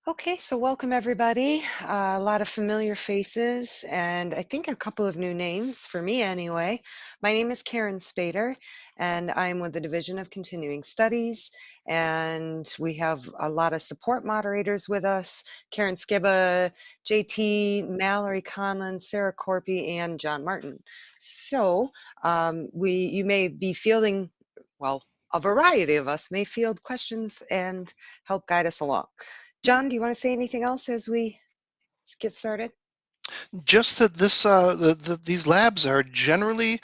Okay, so welcome everybody. A lot of familiar faces and I think a couple of new names for me anyway. My name is Karen Spader and I'm with the Division of Continuing Studies, and we have a lot of support moderators with us: Karen Skiba, JT, Mallory Conlon, Sarah Corpy, and John Martin. So you may be fielding, well, a variety of us may field questions and help guide us along. John, do you want to say anything else as we get started? Just that these labs are generally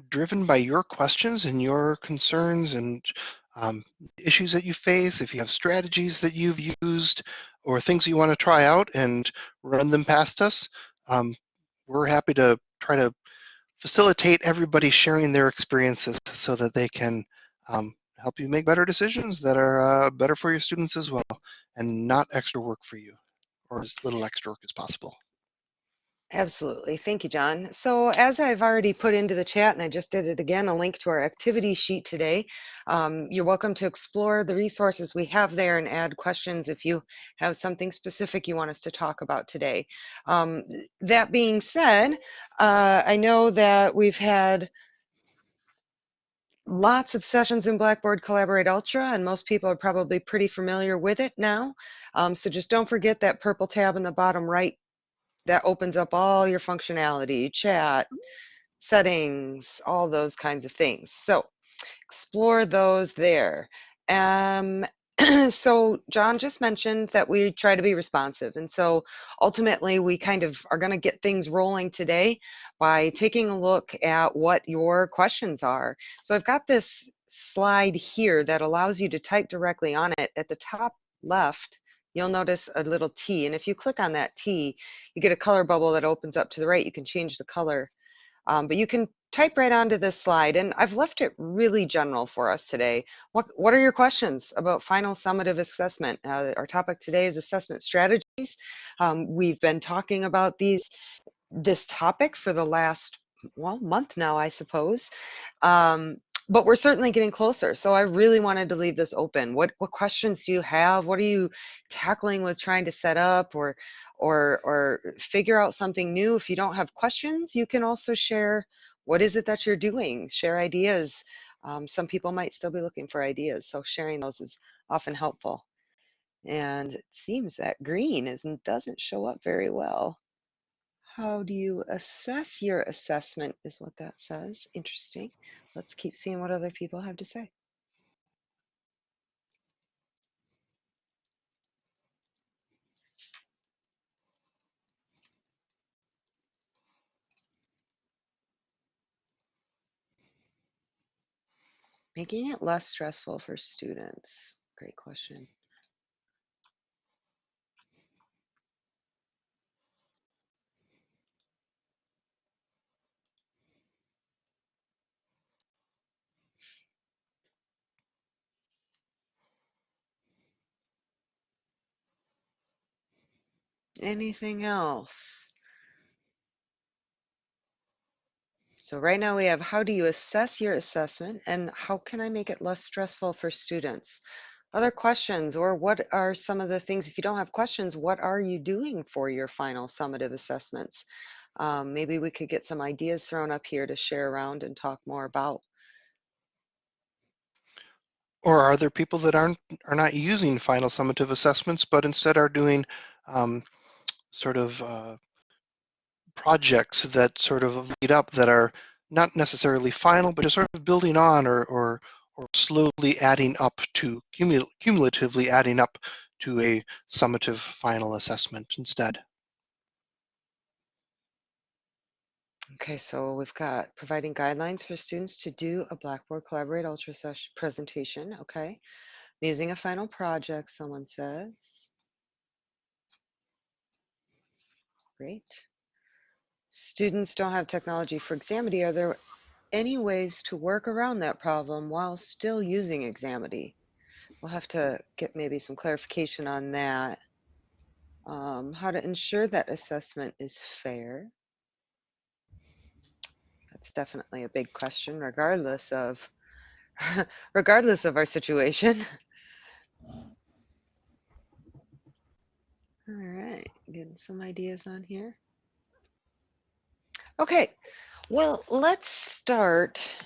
driven by your questions and your concerns and issues that you face. If you have strategies that you've used or things you want to try out and run them past us, we're happy to try to facilitate everybody sharing their experiences so that they can help you make better decisions that are better for your students as well, and not extra work for you, or as little extra work as possible. Absolutely. Thank you, John. So as I've already put into the chat, and I just did it again, a link to our activity sheet today, you're welcome to explore the resources we have there and add questions if you have something specific you want us to talk about today. That being said, I know that we've had lots of sessions in Blackboard Collaborate Ultra, and most people are probably pretty familiar with it now. So just don't forget that purple tab in the bottom right that opens up all your functionality, chat, settings, all those kinds of things. So explore those there. Um, so John just mentioned that we try to be responsive. And so ultimately we kind of are going to get things rolling today by taking a look at what your questions are. So I've got this slide here that allows you to type directly on it. At the top left, you'll notice a little T. And if you click on that T, you get a color bubble that opens up to the right. You can change the color. But you can type right onto this slide, and I've left it really general for us today. What are your questions about final summative assessment? Our topic today is assessment strategies. We've been talking about this topic for the last, well, month now, I suppose. But we're certainly getting closer. So I really wanted to leave this open. What questions do you have? What are you tackling with trying to set up or figure out something new? If you don't have questions, you can also share what is it that you're doing. Share ideas. Some people might still be looking for ideas, so sharing those is often helpful. And it seems that green doesn't show up very well. How do you assess your assessment is what that says. Interesting. Let's keep seeing what other people have to say. Making it less stressful for students. Great question. Anything else? So right now we have, how do you assess your assessment and how can I make it less stressful for students? Other questions, or what are some of the things, if you don't have questions, what are you doing for your final summative assessments? Maybe we could get some ideas thrown up here to share around and talk more about. Or are there people that are not using final summative assessments, but instead are doing sort of projects that sort of lead up, that are not necessarily final, but just sort of building on or slowly adding up to, cumulatively adding up to a summative final assessment instead? Okay, so we've got providing guidelines for students to do a Blackboard Collaborate Ultra session presentation. Okay. Using a final project, someone says. Great. Students don't have technology for Examity. Are there any ways to work around that problem while still using Examity? We'll have to get maybe some clarification on that. How to ensure that assessment is fair. That's definitely a big question, regardless of regardless of our situation. All right, getting some ideas on here. Okay, well, let's start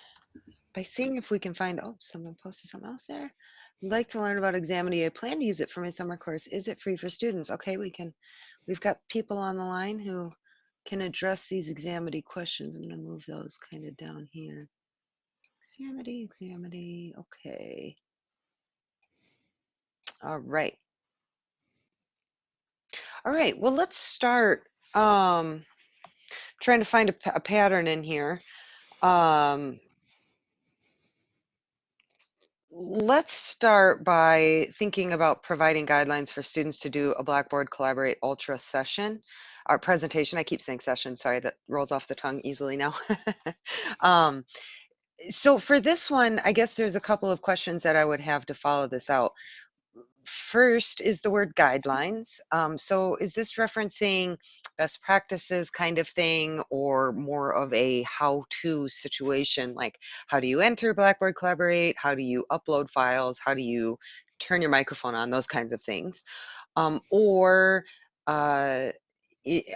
by seeing if we can find, oh, someone posted something else there. I'd like to learn about Examity. I plan to use it for my summer course. Is it free for students? Okay, we've got people on the line who can address these Examity questions. I'm gonna move those kind of down here. Examity, okay. All right. All right, well, let's start trying to find a pattern in here. Um, let's start by thinking about providing guidelines for students to do a Blackboard Collaborate Ultra session or presentation. I keep saying session, sorry, that rolls off the tongue easily now. um, so for this one, I guess there's a couple of questions that I would have to follow this out. First is the word guidelines. So is this referencing best practices kind of thing, or more of a how-to situation? Like, how do you enter Blackboard Collaborate? How do you upload files? How do you turn your microphone on? Those kinds of things. Or uh,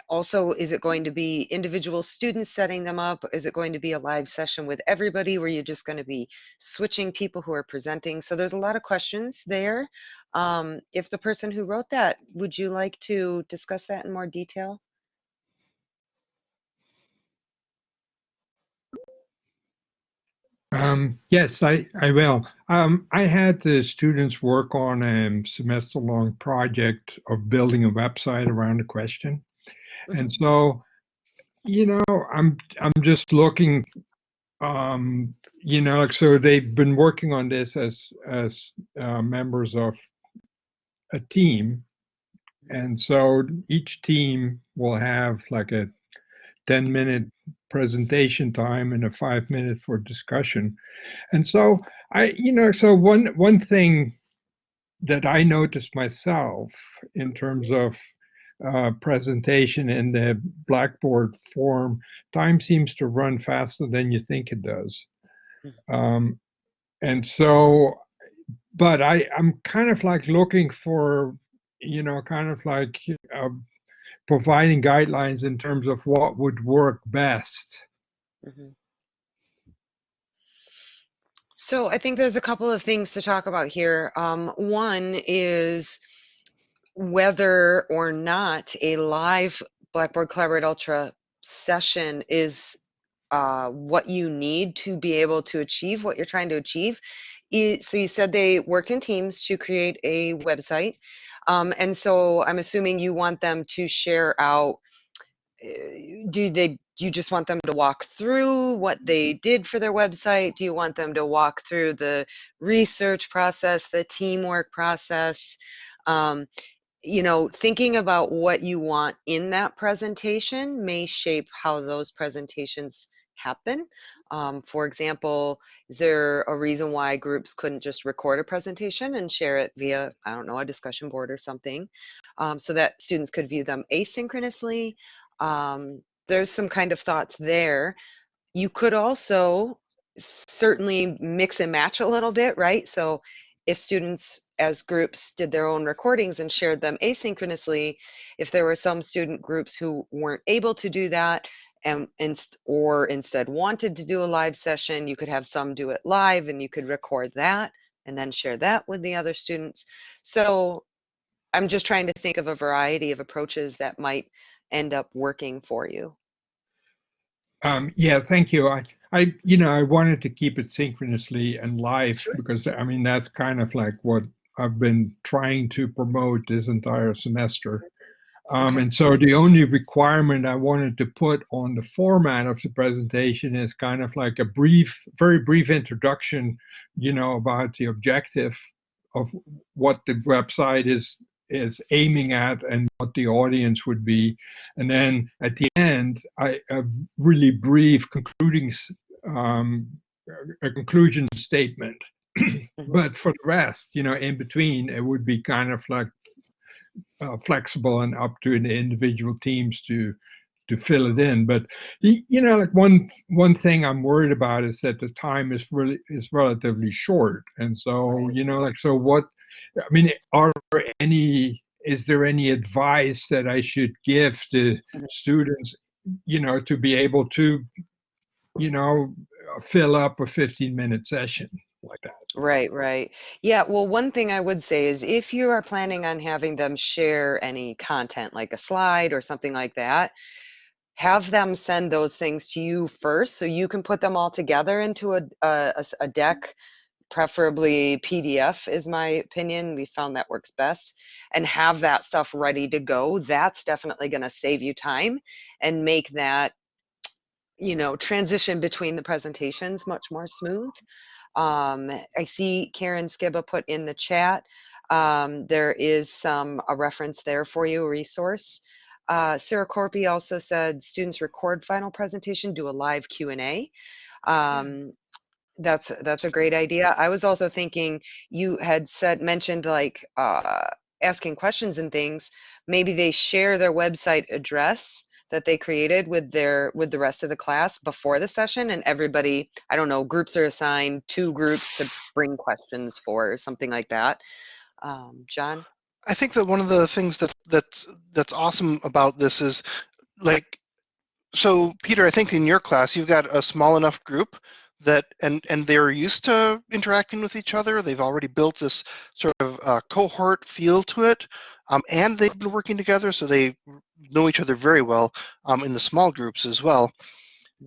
also, is it going to be individual students setting them up? Is it going to be a live session with everybody where you're just going to be switching people who are presenting? So there's a lot of questions there. If the person who wrote that, would you like to discuss that in more detail? Yes, I will. I had the students work on a semester-long project of building a website around the question. Mhm, And so, I'm just looking, like, so they've been working on this as members of a team. And so each team will have like a 10-minute presentation time and a 5-minute for discussion. And so so one thing that I noticed myself in terms of presentation in the Blackboard form, time seems to run faster than you think it does. mhm, Um, and so, but I'm kind of like looking for, kind of like uh, providing guidelines in terms of what would work best. mhm. So I think there's a couple of things to talk about here. One is whether or not a live Blackboard Collaborate Ultra session is what you need to be able to achieve what you're trying to achieve. So you said they worked in teams to create a website. And so I'm assuming you want them to share out. You just want them to walk through what they did for their website? Do you want them to walk through the research process, the teamwork process? Um, thinking about what you want in that presentation may shape how those presentations happen. For example, is there a reason why groups couldn't just record a presentation and share it via, I don't know, a discussion board or something, so that students could view them asynchronously? There's some kind of thoughts there. You could also certainly mix and match a little bit, right? So if students as groups did their own recordings and shared them asynchronously, if there were some student groups who weren't able to do that or instead wanted to do a live session, you could have some do it live and you could record that and then share that with the other students. So I'm just trying to think of a variety of approaches that might end up working for you. Yeah, thank you. I wanted to keep it synchronously and live Sure. because I mean that's kind of like what I've been trying to promote this entire semester. Okay. And so the only requirement I wanted to put on the format of the presentation is kind of like a brief, very brief introduction, about the objective of what the website is aiming at and what the audience would be. And then at the end, a really brief um, a conclusion statement. Mhm. But for the rest, in between, it would be kind of like flexible and up to the individual teams to fill it in. But like one thing I'm worried about is that the time is relatively short, and so Right. like so what I mean, are there any is there any advice that I should give to students, to be able to, fill up a 15-minute session like that? Right, right. Yeah, well, one thing I would say is if you are planning on having them share any content, like a slide or something like that, have them send those things to you first so you can put them all together into a deck, preferably PDF is my opinion. We found that works best, and have that stuff ready to go. That's definitely going to save you time and make that, transition between the presentations much more smooth. I see Karen Skiba put in the chat. There is a reference there for you, a resource. Sarah Corpy also said students record final presentation, do a live Q&A. That's a great idea. I was also thinking you had mentioned like asking questions and things. Maybe they share their website address that they created with the rest of the class before the session, and everybody, I don't know, groups are assigned 2 groups to bring questions for or something like that. John? I think that one of the things that's awesome about this is, like, so Peter, I think in your class you've got a small enough group that and they're used to interacting with each other. They've already built this sort of cohort feel to it, and they've been working together, so they know each other very well in the small groups as well.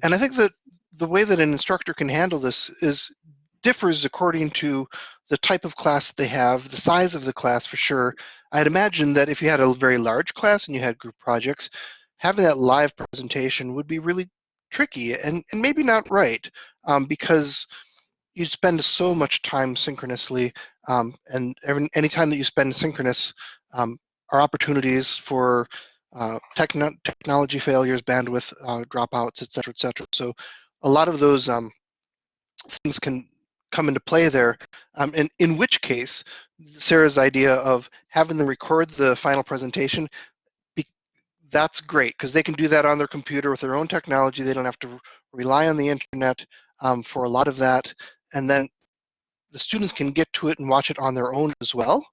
And I think that the way that an instructor can handle this differs according to the type of class that they have, the size of the class for sure. I'd imagine that if you had a very large class and you had group projects, having that live presentation would be really tricky and maybe not right, because you spend so much time synchronously, and any time that you spend synchronous are opportunities for technology failures, bandwidth dropouts, et cetera, et cetera. So a lot of those things can come into play there, and in which case Sarah's idea of having them record the final presentation, that's great because they can do that on their computer with their own technology. They don't have to rely on the internet for a lot of that, and then the students can get to it and watch it on their own as well.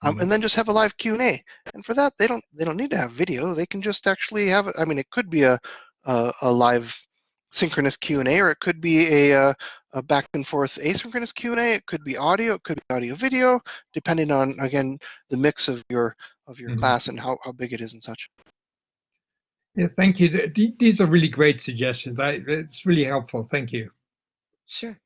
And then just have a live Q&A. And for that, they don't need to have video. They can just actually have it. I mean, it could be a live synchronous Q&A, or it could be a back and forth asynchronous Q&A. It could be audio. It could be audio video, depending on, again, the mix of your class and how big it is and such. Yeah, thank you. These are really great suggestions. It's really helpful. Thank you. Sure.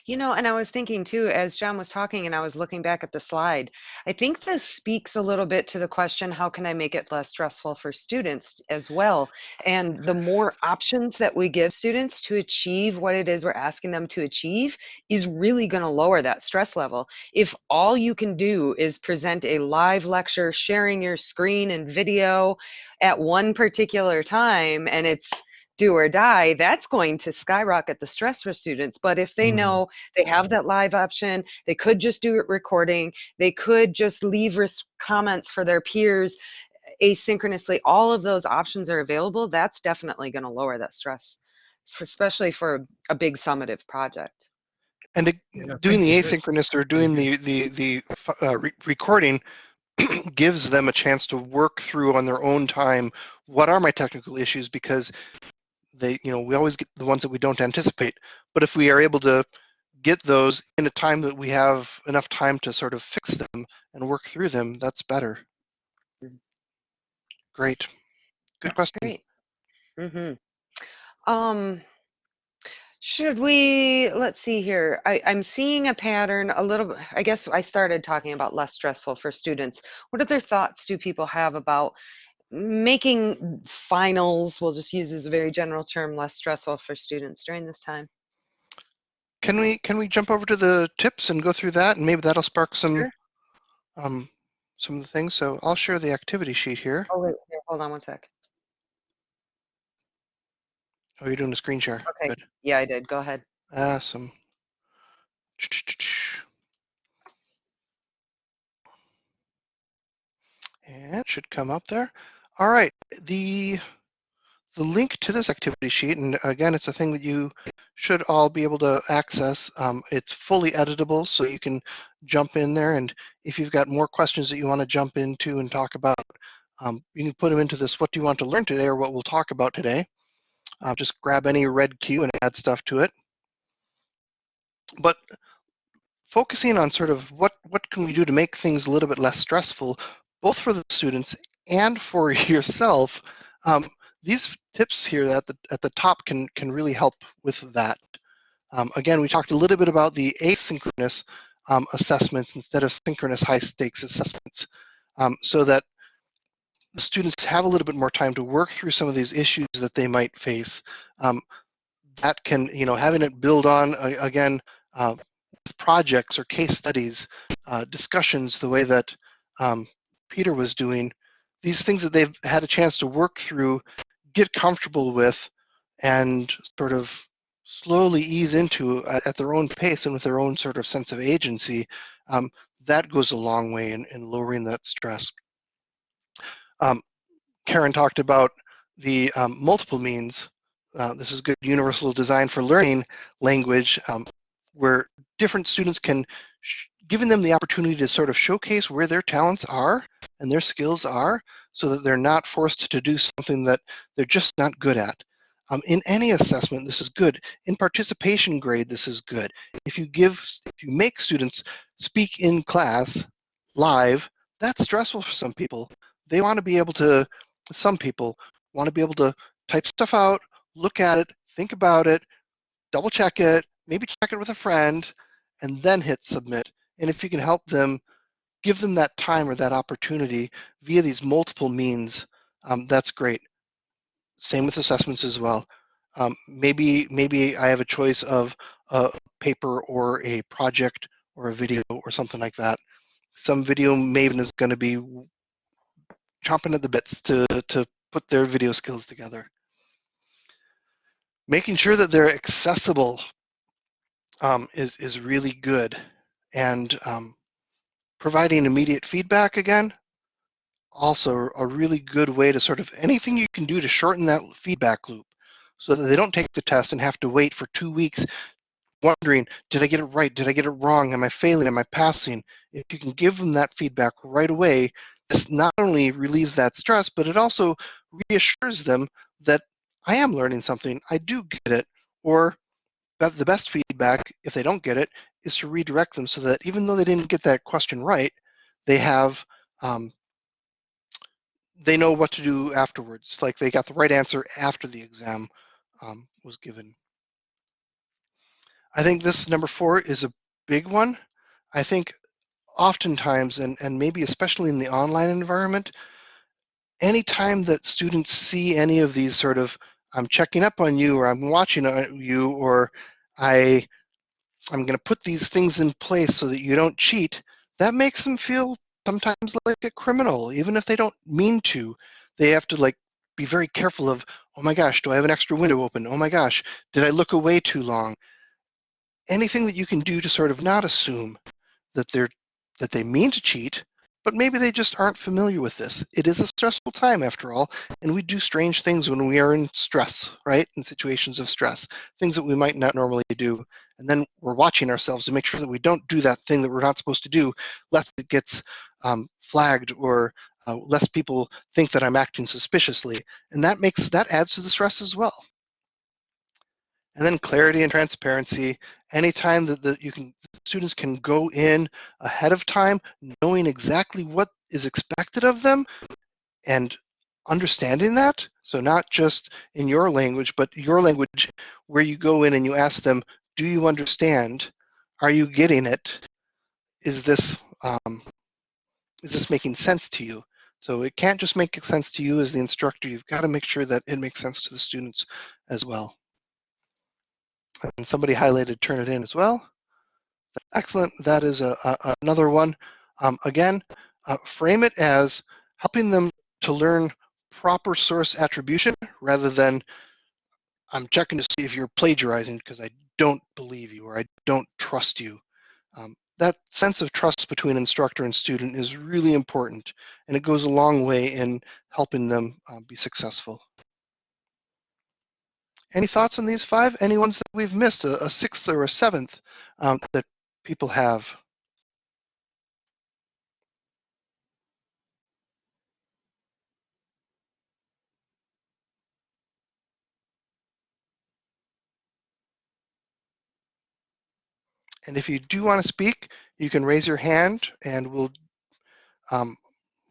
And I was thinking too, as John was talking and I was looking back at the slide, I think this speaks a little bit to the question, how can I make it less stressful for students as well? And the more options that we give students to achieve what it is we're asking them to achieve is really going to lower that stress level. If all you can do is present a live lecture, sharing your screen and video at one particular time, and it's do or die, that's going to skyrocket the stress for students. But if they know they have that live option, they could just do it recording, they could just leave comments for their peers asynchronously, all of those options are available, that's definitely going to lower that stress, especially for a big summative project. And doing the asynchronous or doing the recording gives them a chance to work through on their own time what are my technical issues, because we always get the ones that we don't anticipate. But if we are able to get those in a time that we have enough time to sort of fix them and work through them, that's better. Great. Good question. Great. Should we, let's see here. I'm seeing a pattern a little bit. I guess I started talking about less stressful for students. What other thoughts do people have about making finals, we'll just use as a very general term, less stressful for students during this time? Can we jump over to the tips and go through that, and maybe that'll spark some some of the things. So I'll share the activity sheet here. Oh, wait, here, hold on one sec. Oh, you're doing a screen share. Okay. Good. Yeah, I did. Go ahead. Awesome. And it should come up there. All right. The link to this activity sheet, and again, it's a thing that you should all be able to access. It's fully editable, so you can jump in there. And if you've got more questions that you want to jump into and talk about, you can put them into this, what do you want to learn today, or what we'll talk about today. Just grab any red cue and add stuff to it. But focusing on sort of what can we do to make things a little bit less stressful, both for the students and for yourself, these tips here at the top can really help with that. Again, we talked a little bit about the asynchronous assessments instead of synchronous high-stakes assessments, so that the students have a little bit more time to work through some of these issues that they might face. That can, having it build on, again, projects or case studies, discussions, the way that Peter was doing, these things that they've had a chance to work through, get comfortable with, and sort of slowly ease into at their own pace and with their own sort of sense of agency, that goes a long way in lowering that stress. Karen talked about the multiple means. This is good universal design for learning language, where different students can, giving them the opportunity to sort of showcase where their talents are and their skills are, so that they're not forced to do something that they're just not good at. In any assessment, this is good. In participation grade, this is good. If you make students speak in class live, that's stressful for some people. They want to be able to, some people want to be able to type stuff out, look at it, think about it, double check it, maybe check it with a friend, and then hit submit. And if you can help them, give them that time or that opportunity via these multiple means, that's great. Same with assessments as well. Maybe I have a choice of a paper or a project or a video or something like that. Some video maven is going to be chomping at the bits to put their video skills together. Making sure that they're accessible is really good, and providing immediate feedback, again, also a really good way to sort of, anything you can do to shorten that feedback loop so that they don't take the test and have to wait for 2 weeks wondering, did I get it right? Did I get it wrong? Am I failing? Am I passing? If you can give them that feedback right away, this not only relieves that stress, but it also reassures them that I am learning something, I do get it, or that the best feedback, if they don't get it, is to redirect them so that even though they didn't get that question right, they have, they know what to do afterwards. Like they got the right answer after the exam was given. I think this number 4 is a big one. I think oftentimes, and maybe especially in the online environment, anytime that students see any of these sort of, I'm checking up on you, or I'm watching you, or I'm going to put these things in place so that you don't cheat, that makes them feel sometimes like a criminal, even if they don't mean to. They have to like be very careful of, oh my gosh, do I have an extra window open? Oh my gosh, did I look away too long? Anything that you can do to sort of not assume that they mean to cheat, but maybe they just aren't familiar with this. It is a stressful time after all, and we do strange things when we are in stress, right? In situations of stress, things that we might not normally do. And then we're watching ourselves to make sure that we don't do that thing that we're not supposed to do, lest it gets flagged, or lest people think that I'm acting suspiciously. And that adds to the stress as well. And then clarity and transparency. Anytime that students can go in ahead of time, knowing exactly what is expected of them and understanding that. So not just in your language, but your language, where you go in and you ask them, do you understand? Are you getting it? Is this making sense to you? So it can't just make sense to you as the instructor. You've got to make sure that it makes sense to the students as well. And somebody highlighted Turnitin as well. Excellent. That is another one. Again, frame it as helping them to learn proper source attribution rather than I'm checking to see if you're plagiarizing because I don't believe you or I don't trust you. That sense of trust between instructor and student is really important, and it goes a long way in helping them be successful. Any thoughts on these 5? Any ones that we've missed, a 6th or a 7th that people have? And if you do want to speak, you can raise your hand, and um,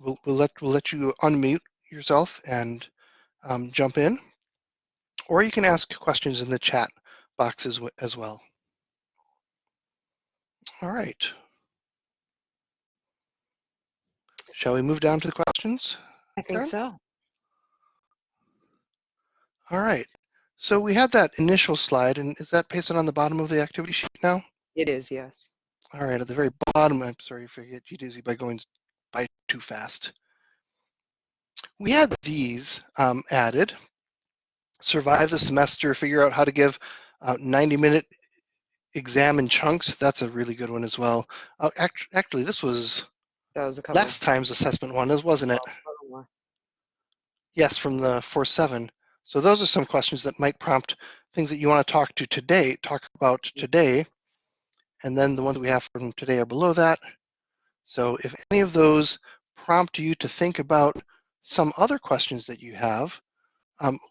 we'll let you unmute yourself and jump in, or you can ask questions in the chat box as well. All right. Shall we move down to the questions? I think Karen? so. All right. So we had that initial slide, and is that pasted on the bottom of the activity sheet now? It is, yes. All right, at the very bottom, I'm sorry if I get you dizzy by going by too fast. We had these added. Survive the semester, figure out how to give 90-minute exam in chunks. That's a really good one as well. Actually, this was That was a couple. last time's assessment one, wasn't it? More. Yes, from the 4-7. So those are some questions that might prompt things that you want to talk about today, and then the ones we have from today are below that. So if any of those prompt you to think about some other questions that you have,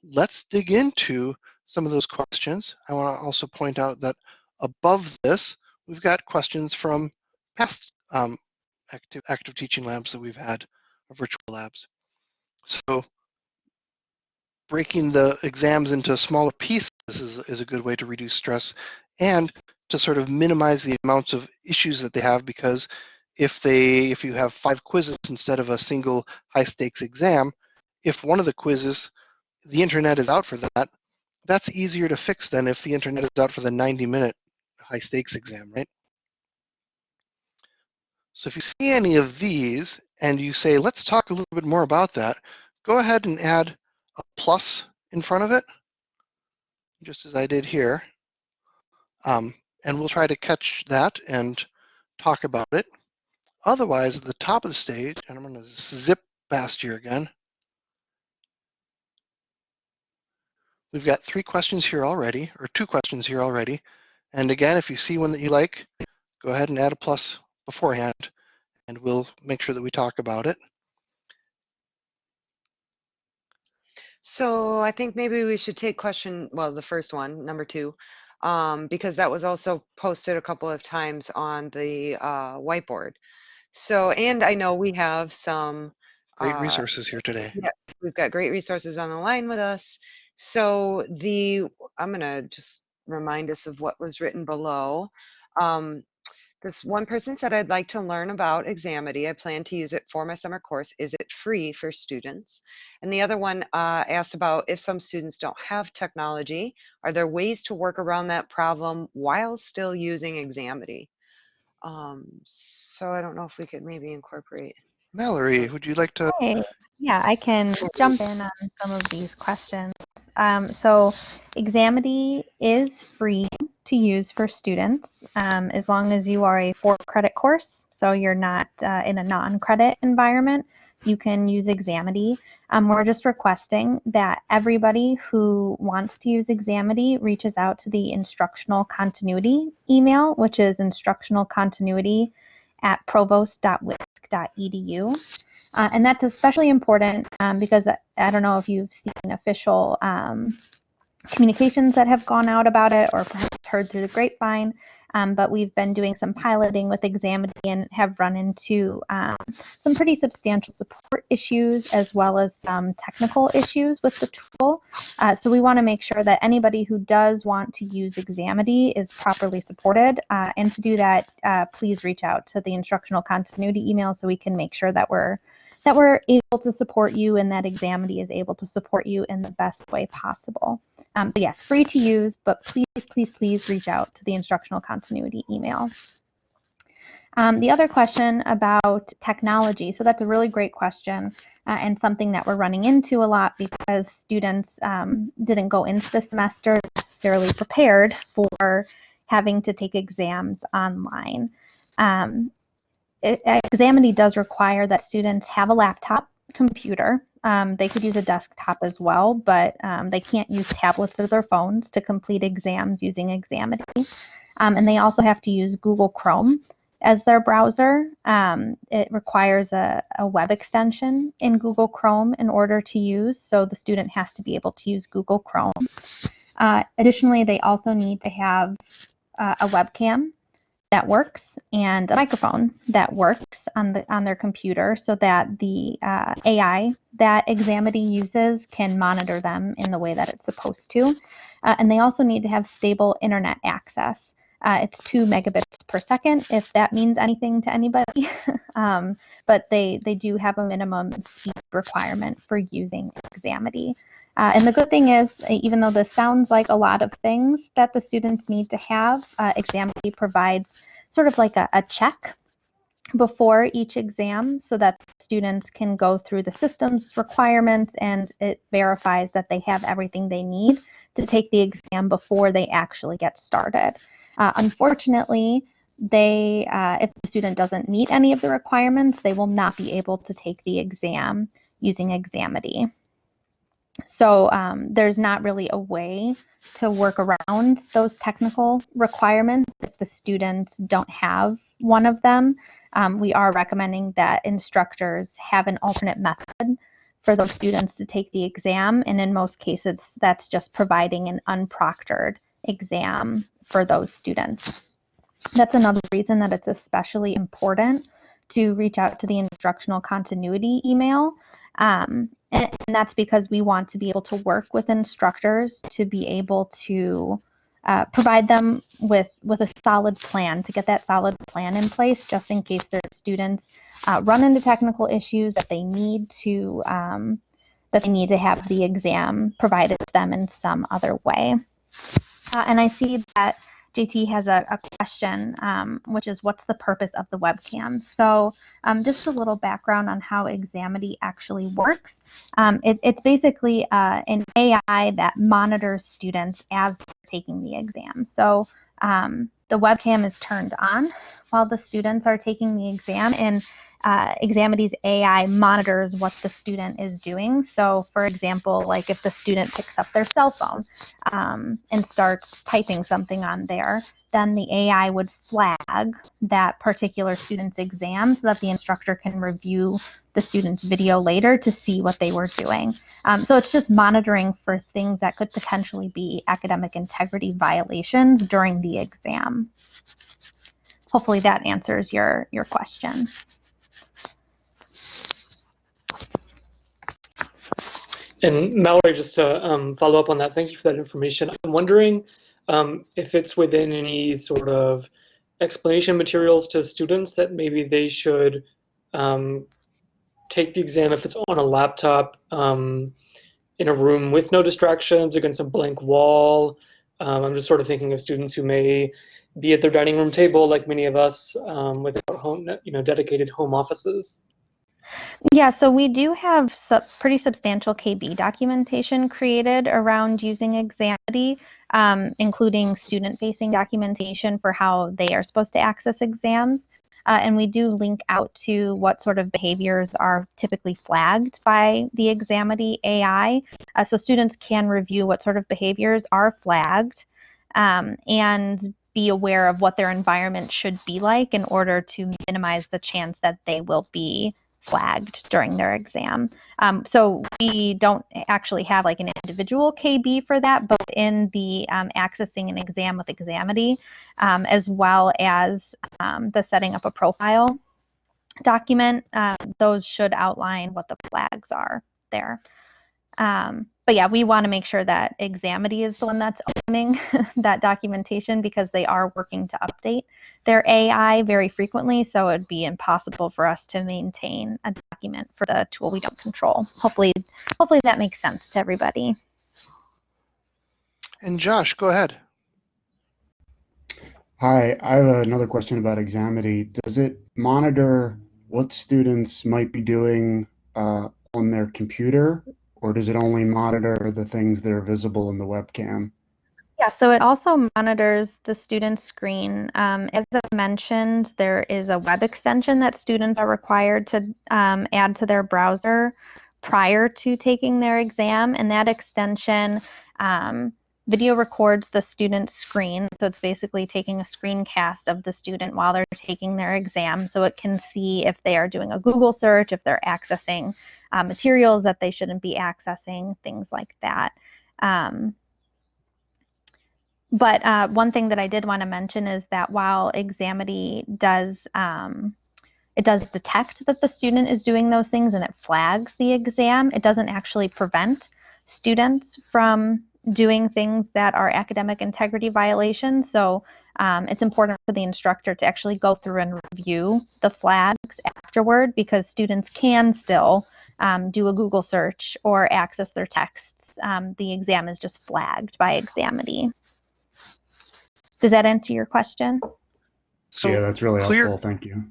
let's dig into some of those questions. I want to also point out that above this, we've got questions from past active teaching labs that we've had, or virtual labs. So breaking the exams into smaller pieces is a good way to reduce stress and to sort of minimize the amounts of issues that they have, because if you have 5 quizzes instead of a single high stakes exam, if one of the quizzes, the internet is out for that, that's easier to fix than if the internet is out for the 90-minute high stakes exam, right? So if you see any of these and you say, let's talk a little bit more about that, go ahead and add a plus in front of it, just as I did here. And we'll try to catch that and talk about it. Otherwise, at the top of the stage, and I'm going to zip past here again, we've got 3 questions here already, or 2 questions here already. And again, if you see one that you like, go ahead and add a plus beforehand, and we'll make sure that we talk about it. So I think maybe we should take the first one, number 2, because that was also posted a couple of times on the whiteboard. So, and I know we have some, Great resources here today. yes, we've got great resources on the line with us. So I'm going to just remind us of what was written below. This one person said, I'd like to learn about Examity. I plan to use it for my summer course. Is it free for students? And the other one asked about if some students don't have technology, are there ways to work around that problem while still using Examity? So I don't know if we could maybe incorporate. Mallory, would you like to? Hey, yeah, I can jump in on some of these questions. So Examity is free to use for students as long as you are a 4-credit course, so you're not in a non-credit environment. You can use Examity. We're just requesting that everybody who wants to use Examity reaches out to the instructional continuity email, which is instructionalcontinuity@provost.wisc.edu. And that's especially important because I don't know if you've seen official communications that have gone out about it or perhaps heard through the grapevine, but we've been doing some piloting with Examity and have run into some pretty substantial support issues as well as some technical issues with the tool. So we want to make sure that anybody who does want to use Examity is properly supported. And to do that, please reach out to the instructional continuity email so we can make sure that we're able to support you and that Examity is able to support you in the best way possible. So yes, free to use, but please, please, please reach out to the instructional continuity email. The other question about technology, so that's a really great question and something that we're running into a lot because students didn't go into the semester necessarily prepared for having to take exams online. Examity does require that students have a laptop computer. They could use a desktop as well, but they can't use tablets or their phones to complete exams using Examity. And they also have to use Google Chrome as their browser. It requires a web extension in Google Chrome in order to use, so the student has to be able to use Google Chrome. Additionally, they also need to have a webcam that works and a microphone that works on their computer, so that the AI that Examity uses can monitor them in the way that it's supposed to. And they also need to have stable internet access. It's 2 megabits per second, if that means anything to anybody. But they do have a minimum speed requirement for using Examity. And the good thing is, even though this sounds like a lot of things that the students need to have, Examity provides sort of like a check before each exam, so that students can go through the system's requirements, and it verifies that they have everything they need to take the exam before they actually get started. Unfortunately, if the student doesn't meet any of the requirements, they will not be able to take the exam using Examity. So there's not really a way to work around those technical requirements if the students don't have one of them. We are recommending that instructors have an alternate method for those students to take the exam, and in most cases, that's just providing an unproctored exam for those students. That's another reason that it's especially important to reach out to the instructional continuity email. And that's because we want to be able to work with instructors to be able to provide them with a solid plan, to get that solid plan in place, just in case their students run into technical issues that they need to have the exam provided to them in some other way. And I see that JT has a question, which is, what's the purpose of the webcam? So just a little background on how Examity actually works. It's basically an AI that monitors students as they're taking the exam. So the webcam is turned on while the students are taking the exam, and Examity's AI monitors what the student is doing. So for example, like if the student picks up their cell phone and starts typing something on there, then the AI would flag that particular student's exam so that the instructor can review the student's video later to see what they were doing. So it's just monitoring for things that could potentially be academic integrity violations during the exam. Hopefully that answers your question. And Mallory, just to follow up on that, thank you for that information. I'm wondering if it's within any sort of explanation materials to students that maybe they should take the exam if it's on a laptop in a room with no distractions against a blank wall. I'm just sort of thinking of students who may be at their dining room table, like many of us, without home, dedicated home offices. Yeah, so we do have pretty substantial KB documentation created around using Examity, including student-facing documentation for how they are supposed to access exams. And we do link out to what sort of behaviors are typically flagged by the Examity AI. So students can review what sort of behaviors are flagged and be aware of what their environment should be like in order to minimize the chance that they will be flagged during their exam. So we don't actually have like an individual KB for that, but in the accessing an exam with Examity, as well as the setting up a profile document, those should outline what the flags are there. But yeah, we want to make sure that Examity is the one that's owning that documentation, because they are working to update their AI very frequently, so it'd be impossible for us to maintain a document for the tool we don't control. Hopefully that makes sense to everybody. And Josh, go ahead. Hi, I have another question about Examity. Does it monitor what students might be doing on their computer, or does it only monitor the things that are visible in the webcam? Yeah, so it also monitors the student's screen. As I mentioned, there is a web extension that students are required to add to their browser prior to taking their exam, and that extension video records the student's screen. So it's basically taking a screencast of the student while they're taking their exam, so it can see if they are doing a Google search, if they're accessing materials that they shouldn't be accessing, things like that. But one thing that I did want to mention is that while Examity does it does detect that the student is doing those things and it flags the exam, it doesn't actually prevent students from doing things that are academic integrity violations. So it's important for the instructor to actually go through and review the flags afterward, because students can still do a Google search or access their texts. The exam is just flagged by Examity. Does that answer your question? So Yeah, that's really clear. helpful. Thank you.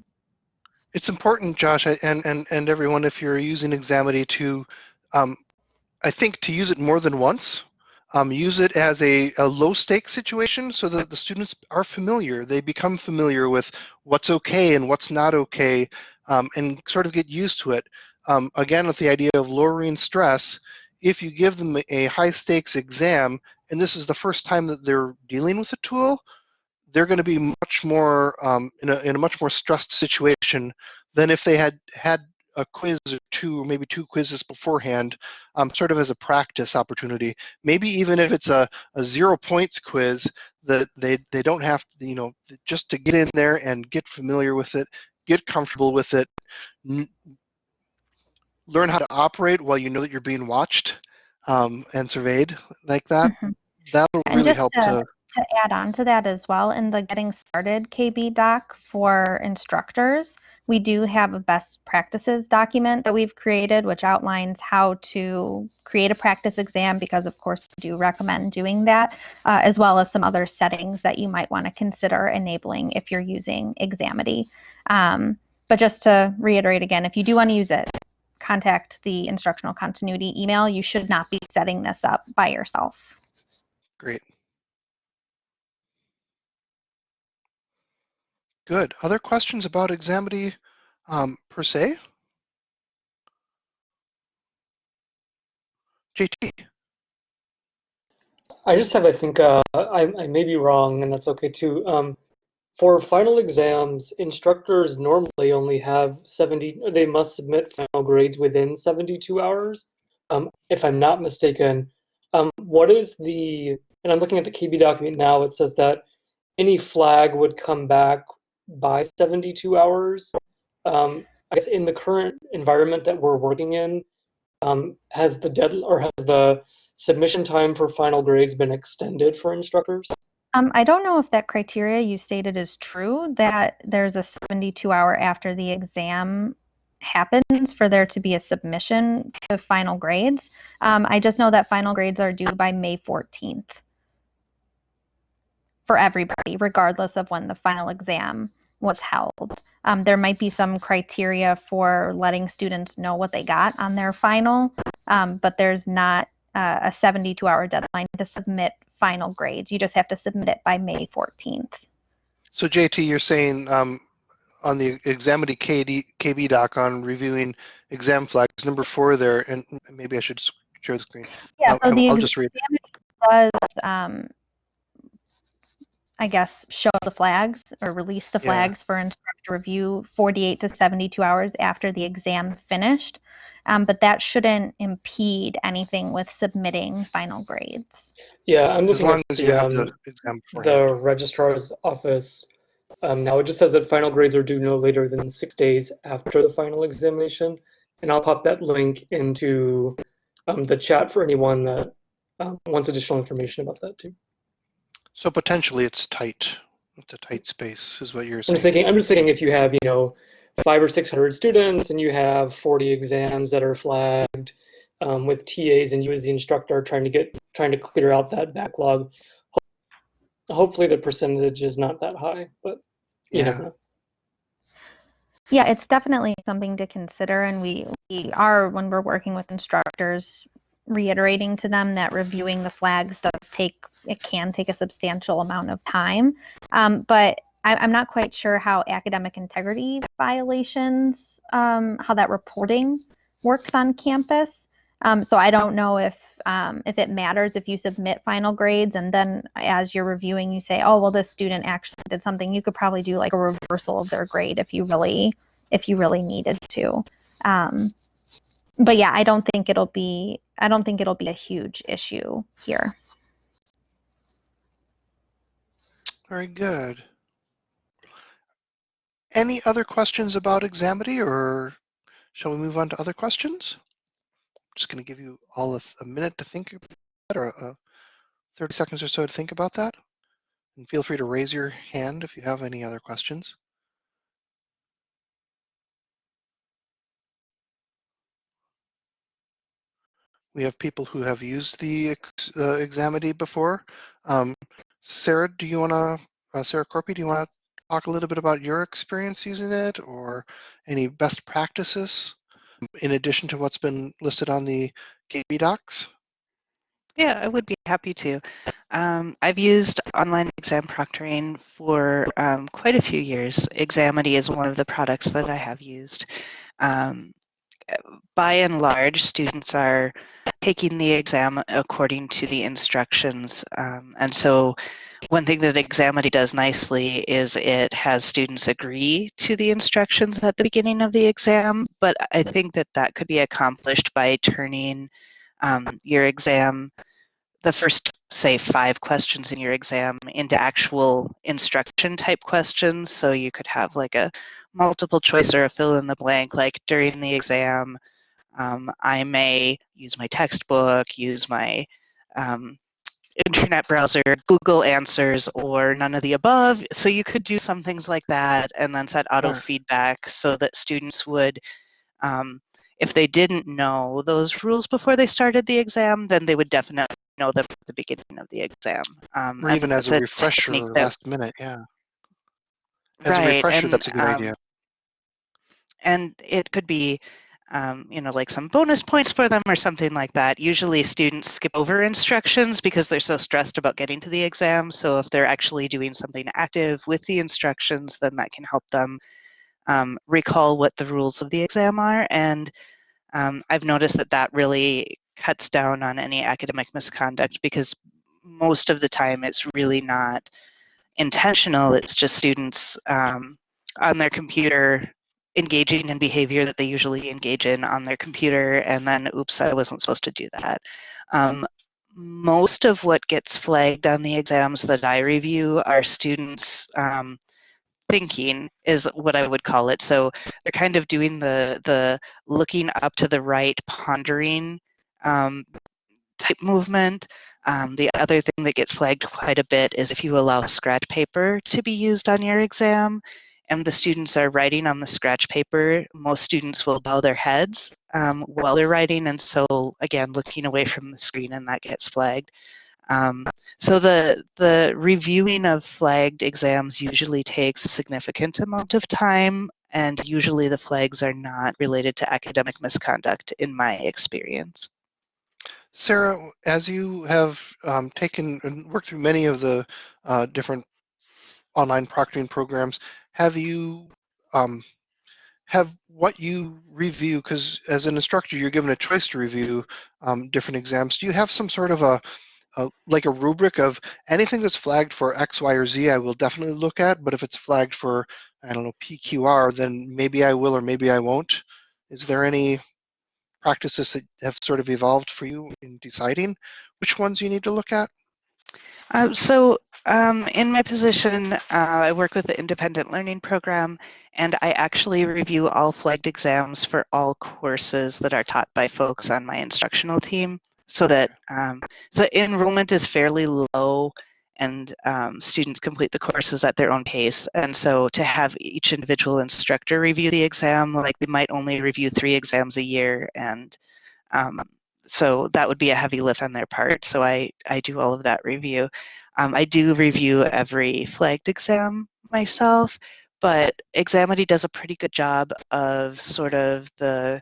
It's important, Josh, and everyone, if you're using Examity, to I think to use it more than once. Use it as a low stakes situation so that the students are familiar. They become familiar with what's okay and what's not okay, and sort of get used to it. Again, with the idea of lowering stress, if you give them a high stakes exam, and this is the first time that they're dealing with a tool, they're going to be much more in a much more stressed situation than if they had a quiz or two, or maybe two quizzes beforehand, sort of as a practice opportunity. Maybe even if it's a 0 points quiz, that they don't have to, just to get in there and get familiar with it, get comfortable with it, learn how to operate while you know that you're being watched and surveyed like that. Mm-hmm. That'll And really just help to. to add on to that as well, in the Getting Started KB doc for instructors, we do have a best practices document that we've created, which outlines how to create a practice exam, because of course we do recommend doing that, as well as some other settings that you might want to consider enabling if you're using Examity. But just to reiterate again, if you do want to use it, contact the instructional continuity email. You should not be setting this up by yourself. Great. Good. Other questions about Examity per se? JT. I just have, I think, I may be wrong, and that's okay too. For final exams, instructors normally only have 70, they must submit final grades within 72 hours. If I'm not mistaken, what is and I'm looking at the KB document now, it says that any flag would come back by 72 hours. I guess in the current environment that we're working in, has the submission time for final grades been extended for instructors? I don't know if that criteria you stated is true, that there's a 72-hour after the exam happens for there to be a submission to final grades. I just know that final grades are due by May 14th for everybody, regardless of when the final exam was held. There might be some criteria for letting students know what they got on their final, but there's not a 72-hour deadline to submit final grades. You just have to submit it by May 14th. So JT, you're saying on the Examity KB doc on reviewing exam flags, number 4 there, and maybe I should share the screen. Yeah, so I'll just read. does, I guess, show the flags or release the flags for instructor review 48 to 72 hours after the exam finished. But that shouldn't impede anything with submitting final grades. Yeah, I'm As looking long at as you have the exam the beforehand. registrar's office. Now it just says that final grades are due no later than 6 days after the final examination. And I'll pop that link into the chat for anyone that wants additional information about that too. So potentially it's tight. It's a tight space, is what you're I'm saying. just thinking if you have, 500 or 600 students and you have 40 exams that are flagged, with TAs and you as the instructor trying to clear out that backlog. Hopefully the percentage is not that high, but you never know. Yeah, it's definitely something to consider, and we are, when we're working with instructors, reiterating to them that reviewing the flags can take a substantial amount of time. But I'm not quite sure how academic integrity violations, how that reporting works on campus. So I don't know if it matters if you submit final grades and then as you're reviewing, you say, oh, well, this student actually did something. You could probably do like a reversal of their grade if you really needed to. But yeah, I don't think it'll be a huge issue here. Very good. Any other questions about Examity, or shall we move on to other questions? I'm just going to give you all a minute to think about that, or 30 seconds or so to think about that. And feel free to raise your hand if you have any other questions. We have people who have used the Examity before. Sarah, do you want to, Sarah Corpy, do you want to talk a little bit about your experience using it, or any best practices in addition to what's been listed on the KB docs? Yeah, I would be happy to. I've used online exam proctoring for quite a few years. Examity is one of the products that I have used. Um, by and large, students are taking the exam according to the instructions. And so one thing that Examity does nicely is it has students agree to the instructions at the beginning of the exam, but I think that that could be accomplished by turning your exam, the first, say, 5 questions in your exam, into actual instruction type questions. So you could have like a multiple choice or a fill in the blank, like during the exam, I may use my textbook, use my internet browser, Google Answers, or none of the above. So you could do some things like that and then set auto feedback so that students would, if they didn't know those rules before they started the exam, then they would definitely know them at the beginning of the exam. Or even as a refresher last minute, yeah. As a refresher, that's a good idea. And it could be, like some bonus points for them or something like that. Usually students skip over instructions because they're so stressed about getting to the exam. So if they're actually doing something active with the instructions, then that can help them recall what the rules of the exam are. And I've noticed that that really cuts down on any academic misconduct, because most of the time it's really not intentional. It's just students on their computer engaging in behavior that they usually engage in on their computer, and then, oops, I wasn't supposed to do that. Most of what gets flagged on the exams that I review are students thinking, is what I would call it. So they're kind of doing the looking up to the right, pondering type movement. The other thing that gets flagged quite a bit is if you allow scratch paper to be used on your exam and the students are writing on the scratch paper, most students will bow their heads while they're writing, and so again, looking away from the screen, and that gets flagged. So the reviewing of flagged exams usually takes a significant amount of time, and usually the flags are not related to academic misconduct in my experience. Sarah, as you have taken and worked through many of the different online proctoring programs, have you have what you review, because as an instructor you're given a choice to review different exams, do you have some sort of a like a rubric of anything that's flagged for X, Y, or Z I will definitely look at, but if it's flagged for, I don't know, PQR, then maybe I will or maybe I won't? Is there any practices that have sort of evolved for you in deciding which ones you need to look at? In my position, I work with the Independent Learning Program, and I actually review all flagged exams for all courses that are taught by folks on my instructional team, so that so enrollment is fairly low, and students complete the courses at their own pace. And so to have each individual instructor review the exam, like they might only review 3 exams a year, and so that would be a heavy lift on their part. So I do all of that review. I do review every flagged exam myself, but Examity does a pretty good job of sort of the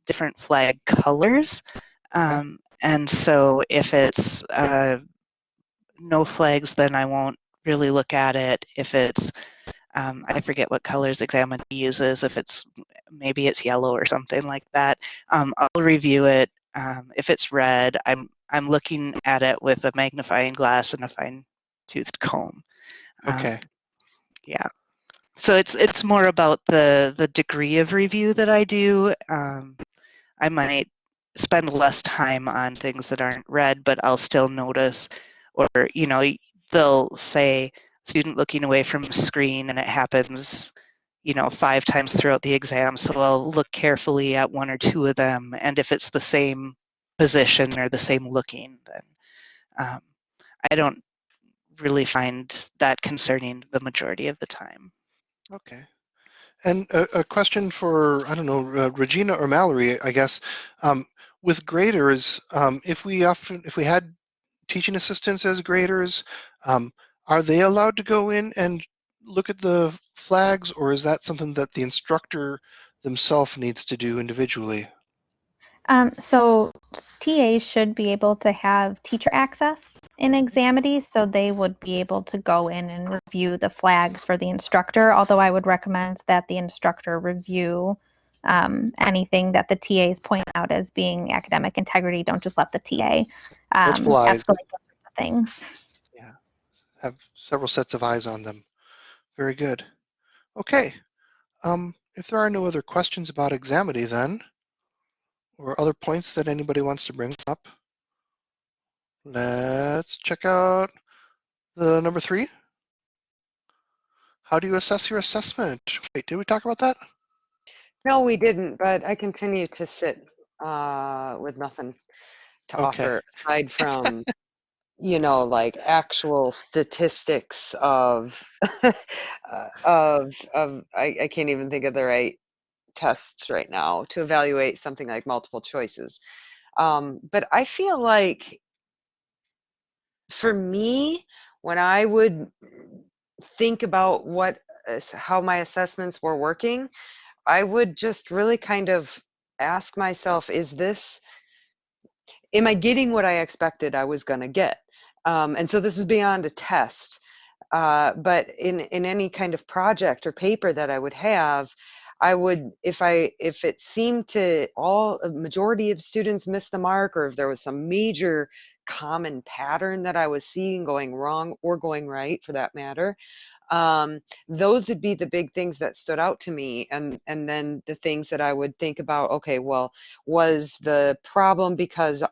different flag colors. And so if it's no flags, then I won't really look at it. If it's I forget what colors Examity uses. If it's, maybe it's yellow or something like that, I'll review it. If it's red, I'm looking at it with a magnifying glass and a fine-toothed comb. Okay. Yeah. So it's more about the degree of review that I do. I might spend less time on things that aren't red, but I'll still notice, or they'll say, student looking away from a screen, and it happens, 5 times throughout the exam. So I'll look carefully at 1 or 2 of them, and if it's the same position or the same looking, then um, I don't really find that concerning the majority of the time. Okay. And a question for, I don't know, Regina or Mallory, I guess. With graders, if we had teaching assistants as graders, are they allowed to go in and look at the flags, or is that something that the instructor themselves needs to do individually? So TAs should be able to have teacher access in Examity, so they would be able to go in and review the flags for the instructor, although I would recommend that the instructor review anything that the TAs point out as being academic integrity. Don't just let the TA Multiple eyes. escalate those sorts of things. Yeah, have several sets of eyes on them. Very good. Okay. If there are no other questions about Examity then, or other points that anybody wants to bring up, let's check out the number 3. How do you assess your assessment? Wait, did we talk about that? No, we didn't, but I continue to sit with nothing to Okay. offer aside from, like actual statistics of I can't even think of the right tests right now to evaluate something like multiple choices. But I feel like for me, when I would think about how my assessments were working, I would just really kind of ask myself, am I getting what I expected I was going to get? And so this is beyond a test. But in any kind of project or paper that I would have, I would, if it seemed to a majority of students miss the mark, or if there was some major common pattern that I was seeing going wrong or going right for that matter, those would be the big things that stood out to me. And then the things that I would think about, okay, well, was the problem because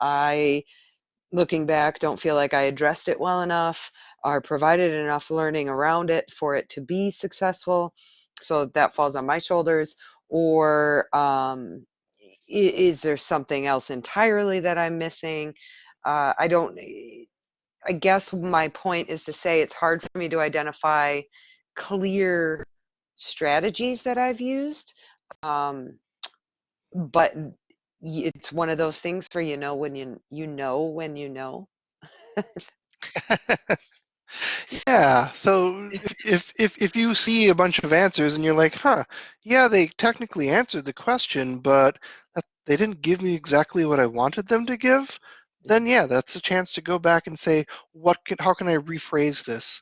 looking back, don't feel like I addressed it well enough or provided enough learning around it for it to be successful? So that falls on my shoulders. Or is there something else entirely that I'm missing? I don't, I guess my point is to say it's hard for me to identify clear strategies that I've used. But it's one of those things where when you know when you know. Yeah, so if you see a bunch of answers and you're like, huh, yeah, they technically answered the question, but they didn't give me exactly what I wanted them to give, then yeah, that's a chance to go back and say, how can I rephrase this?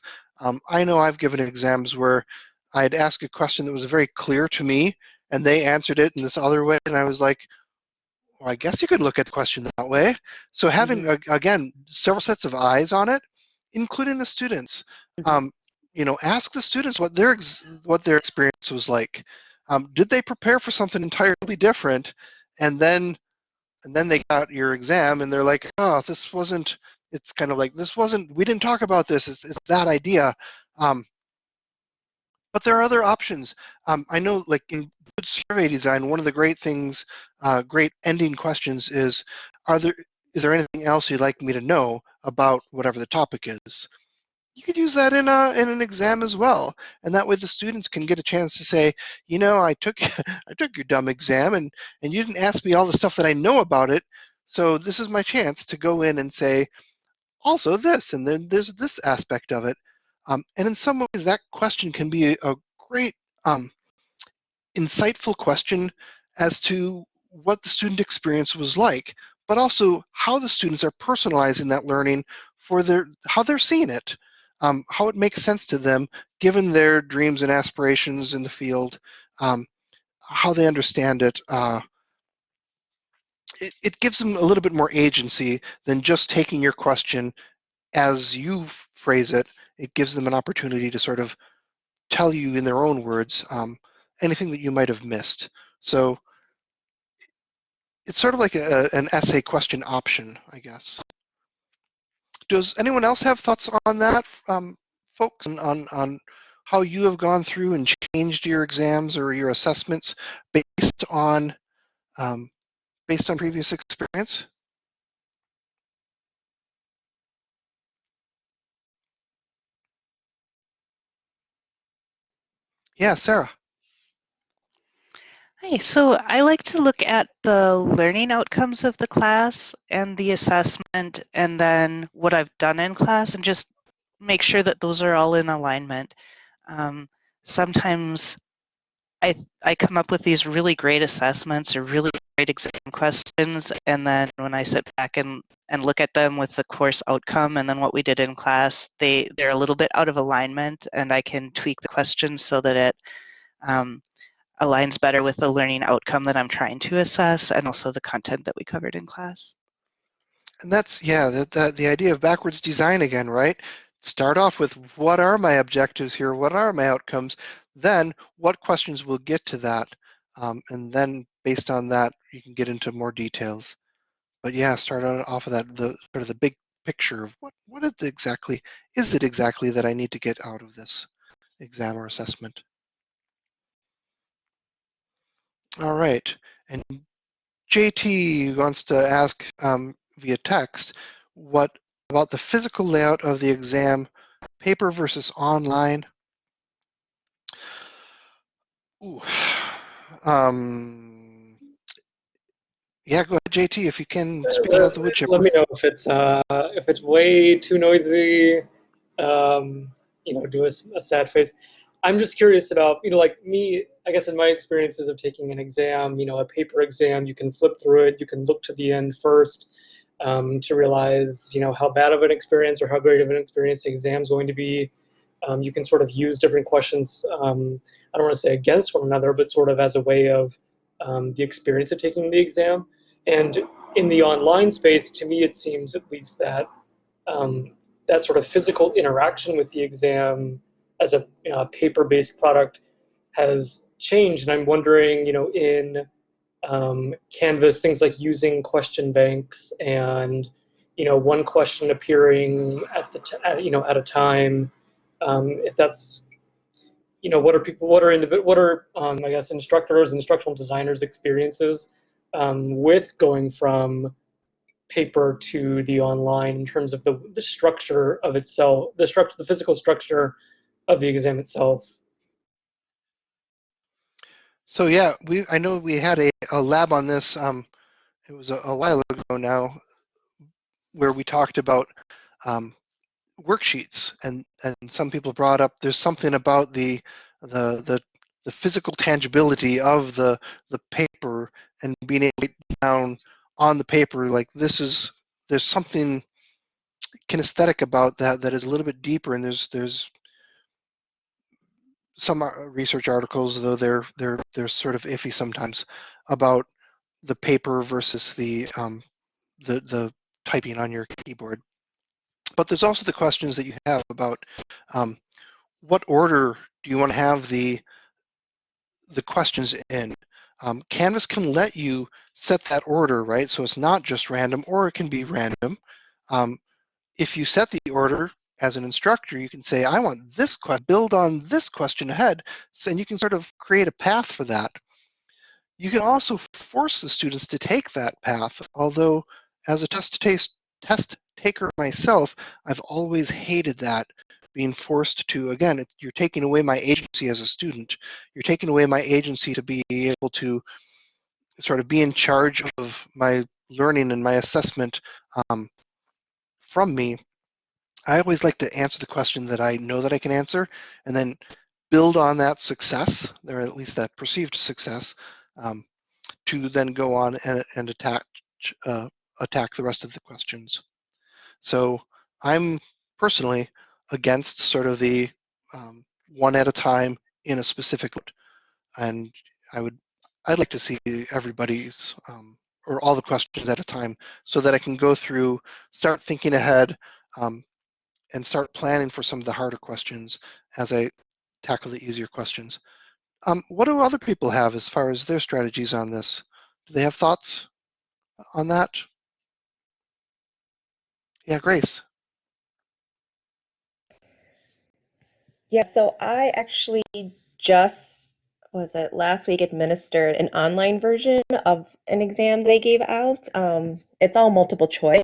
I know I've given exams where I'd ask a question that was very clear to me, and they answered it in this other way, and I was like, well, I guess you could look at the question that way. So having, Mhm, again, several sets of eyes on it, including the students. mhm, Ask the students what their experience was like. Did they prepare for something entirely different, and then they got your exam and they're like, oh, this wasn't. It's kind of like this wasn't. We didn't talk about this. It's that idea. Um, but there are other options. I know, like in good survey design, one of the great things, great ending questions is, is there anything else you'd like me to know about whatever the topic is? You could use that in an exam as well, and that way the students can get a chance to say, I took I took your dumb exam, and you didn't ask me all the stuff that I know about it. So this is my chance to go in and say, also this, and then there's this aspect of it. And in some ways, that question can be a great, insightful question as to what the student experience was like, but also how the students are personalizing that learning for how they're seeing it, how it makes sense to them given their dreams and aspirations in the field, how they understand it. It gives them a little bit more agency than just taking your question as you phrase it. It gives them an opportunity to sort of tell you in their own words anything that you might have missed. So it's sort of like an essay question option, I guess. Does anyone else have thoughts on that folks on how you have gone through and changed your exams or your assessments based on previous experience? Yeah, Sarah. Hi, so I like to look at the learning outcomes of the class and the assessment and then what I've done in class and just make sure that those are all in alignment. Sometimes I come up with these really great assessments or really great exam questions, and then when I sit back and look at them with the course outcome and then what we did in class, they're a little bit out of alignment, and I can tweak the questions so that it aligns better with the learning outcome that I'm trying to assess and also the content that we covered in class. And that's, yeah, the idea of backwards design again, right? Start off with what are my objectives here? What are my outcomes? Then what questions will get to that? And then based on that, you can get into more details. But yeah, start off of that, the sort of the big picture of what is it exactly that I need to get out of this exam or assessment? All right. And JT wants to ask via text, what about the physical layout of the exam, paper versus online? Ooh. Yeah, go ahead, JT, if you can speak out the wood chipper. Let me know if it's way too noisy. Do a sad face. I'm just curious about, like me, I guess in my experiences of taking an exam, a paper exam, you can flip through it, you can look to the end first to realize, how bad of an experience or how great of an experience the exam is going to be. You can sort of use different questions, I don't want to say against one another, but sort of as a way of the experience of taking the exam. And in the online space, to me, it seems at least that that sort of physical interaction with the exam as a paper-based product has changed. And I'm wondering, in Canvas, things like using question banks and one question appearing at a time. If that's what are I guess instructors, instructional designers' experiences with going from paper to the online in terms of the structure of itself, the physical structure of the exam itself. So yeah, I know we had a lab on this. It was a while ago now, where we talked about worksheets, and some people brought up there's something about the physical tangibility of the paper and being able to write down on the paper, like there's something kinesthetic about that is a little bit deeper, and there's some research articles, though they're sort of iffy sometimes, about the paper versus the typing on your keyboard. But there's also the questions that you have about what order do you want to have the questions in. Canvas can let you set that order, right? So it's not just random, or it can be random. If you set the order as an instructor, you can say, I want this question, build on this question ahead, and you can sort of create a path for that. You can also force the students to take that path, although as a test taker myself, I've always hated that, being forced to, again, you're taking away my agency as a student. You're taking away my agency to be able to sort of be in charge of my learning and my assessment from me. I always like to answer the question that I know that I can answer, and then build on that success, or at least that perceived success, to then go on and attack the rest of the questions. So I'm personally against sort of the one at a time in a specific, and I'd like to see everybody's or all the questions at a time, so that I can go through, start thinking ahead, and start planning for some of the harder questions as I tackle the easier questions. What do other people have as far as their strategies on this? Do they have thoughts on that? Yeah, Grace. Yeah, so I actually just, was it last week, administered an online version of an exam they gave out. It's all multiple choice,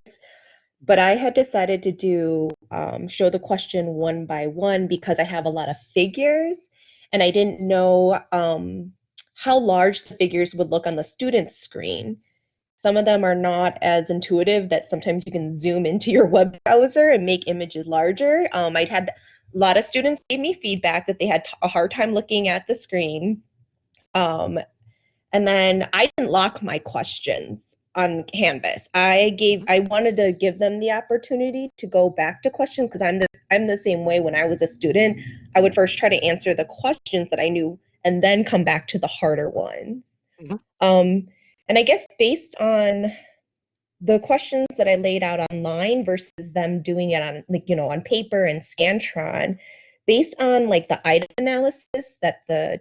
but I had decided to do show the question one by one because I have a lot of figures and I didn't know how large the figures would look on the student's screen. Some of them are not as intuitive that sometimes you can zoom into your web browser and make images larger. I'd had a lot of students gave me feedback that they had a hard time looking at the screen. Um, and then I didn't lock my questions on Canvas. I wanted to give them the opportunity to go back to questions because I'm the same way when I was a student. I would first try to answer the questions that I knew and then come back to the harder ones. Mhm. And I guess based on the questions that I laid out online versus them doing it on on paper and Scantron, based on like the item analysis that the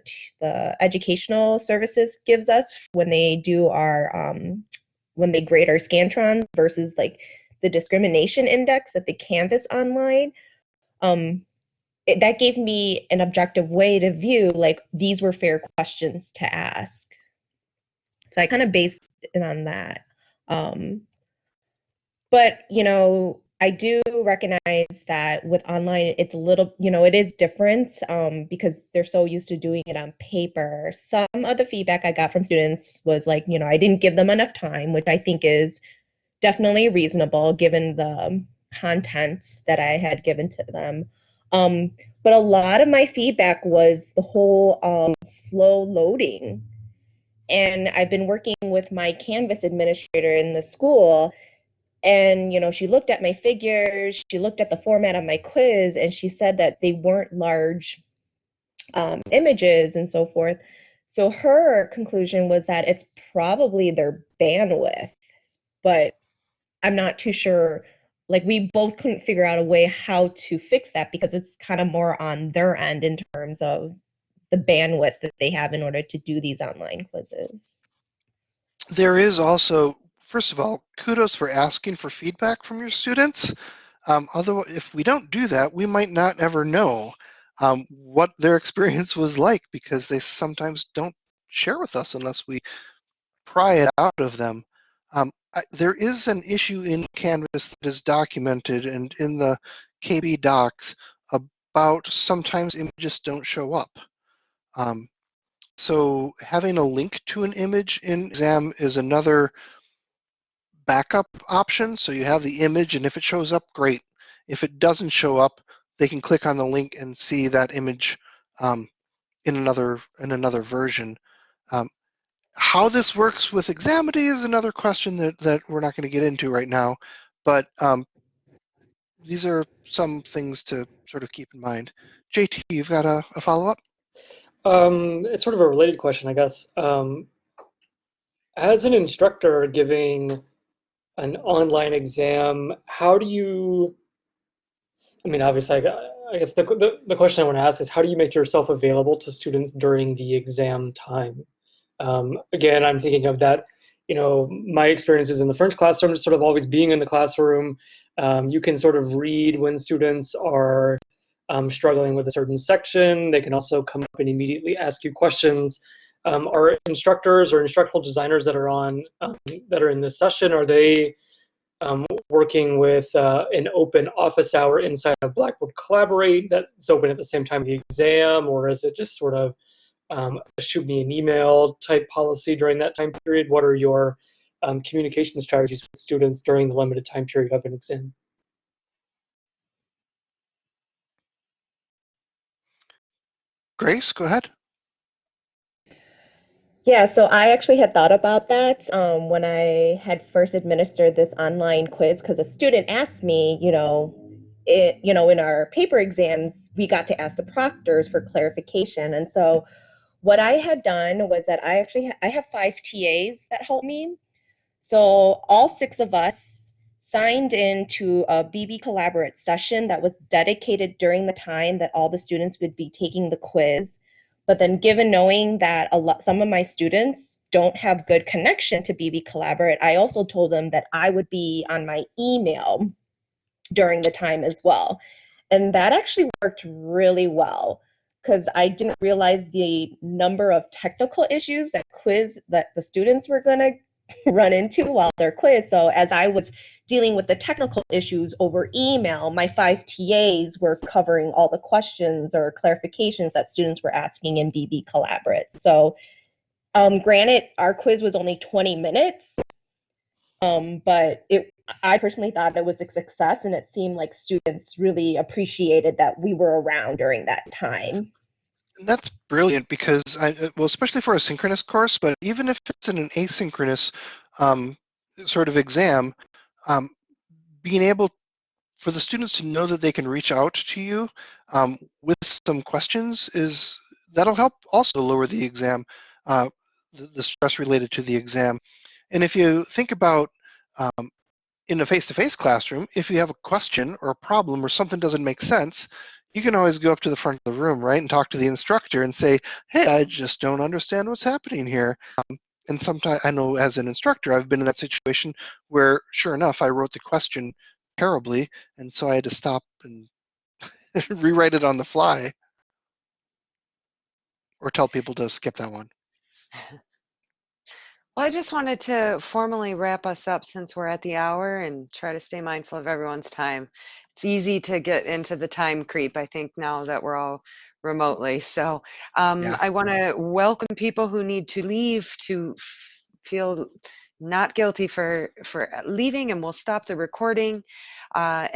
educational services gives us when they do our when they grade our Scantrons versus like the discrimination index that they canvas online, that gave me an objective way to view like these were fair questions to ask. So I kind of based it on that. But, I do recognize that with online, it's a little, it is different because they're so used to doing it on paper. Some of the feedback I got from students was like, I didn't give them enough time, which I think is definitely reasonable given the content that I had given to them. But a lot of my feedback was the whole slow loading. And I've been working with my Canvas administrator in the school, and, she looked at my figures, she looked at the format of my quiz, and she said that they weren't large images and so forth. So her conclusion was that it's probably their bandwidth, but I'm not too sure. Like, we both couldn't figure out a way how to fix that because it's kind of more on their end in terms of the bandwidth that they have in order to do these online quizzes. There is also, first of all, kudos for asking for feedback from your students. Although if we don't do that, we might not ever know what their experience was like because they sometimes don't share with us unless we pry it out of them. There is an issue in Canvas that is documented and in the KB docs about sometimes images don't show up. So having a link to an image in exam is another backup option. So you have the image, and if it shows up, great. If it doesn't show up, they can click on the link and see that image in another version. How this works with Examity is another question that we're not going to get into right now, but these are some things to sort of keep in mind. JT, you've got a follow-up? It's sort of a related question, I guess. As an instructor giving an online exam, how do you, I mean, obviously, I guess the question I want to ask is how do you make yourself available to students during the exam time? Again, I'm thinking of that, my experiences in the French classroom, just sort of always being in the classroom. You can sort of read when students are struggling with a certain section. They can also come up and immediately ask you questions. Are instructors or instructional designers that are on that are in this session, are they working with an open office hour inside of Blackboard Collaborate that's open at the same time of the exam, or is it just sort of shoot me an email type policy during that time period? What are your communication strategies with students during the limited time period of an exam? Grace, go ahead. Yeah, so I actually had thought about that when I had first administered this online quiz because a student asked me, in our paper exams, we got to ask the proctors for clarification. And so what I had done was that I have 5 TAs that help me. So all 6 of us signed into a BB Collaborate session that was dedicated during the time that all the students would be taking the quiz. But then given knowing that some of my students don't have good connection to BB Collaborate, I also told them that I would be on my email during the time as well. And that actually worked really well because I didn't realize the number of technical issues that the students were going to run into while they're quiz. So as I was dealing with the technical issues over email, my 5 TAs were covering all the questions or clarifications that students were asking in BB Collaborate. So granted, our quiz was only 20 minutes, but I personally thought it was a success, and it seemed like students really appreciated that we were around during that time. That's brilliant because well, especially for a synchronous course, but even if it's in an asynchronous sort of exam, being able for the students to know that they can reach out to you with some questions that'll help also lower the exam, the stress related to the exam. And if you think about in a face-to-face classroom, if you have a question or a problem or something doesn't make sense, you can always go up to the front of the room, right, and talk to the instructor and say, hey, I just don't understand what's happening here. And sometimes I know as an instructor, I've been in that situation where, sure enough, I wrote the question terribly, and so I had to stop and rewrite it on the fly or tell people to skip that one. Well, I just wanted to formally wrap us up since we're at the hour and try to stay mindful of everyone's time. It's easy to get into the time creep, I think, now that we're all remotely. So Yeah. I want to welcome people who need to leave to feel not guilty for leaving, and we'll stop the recording. And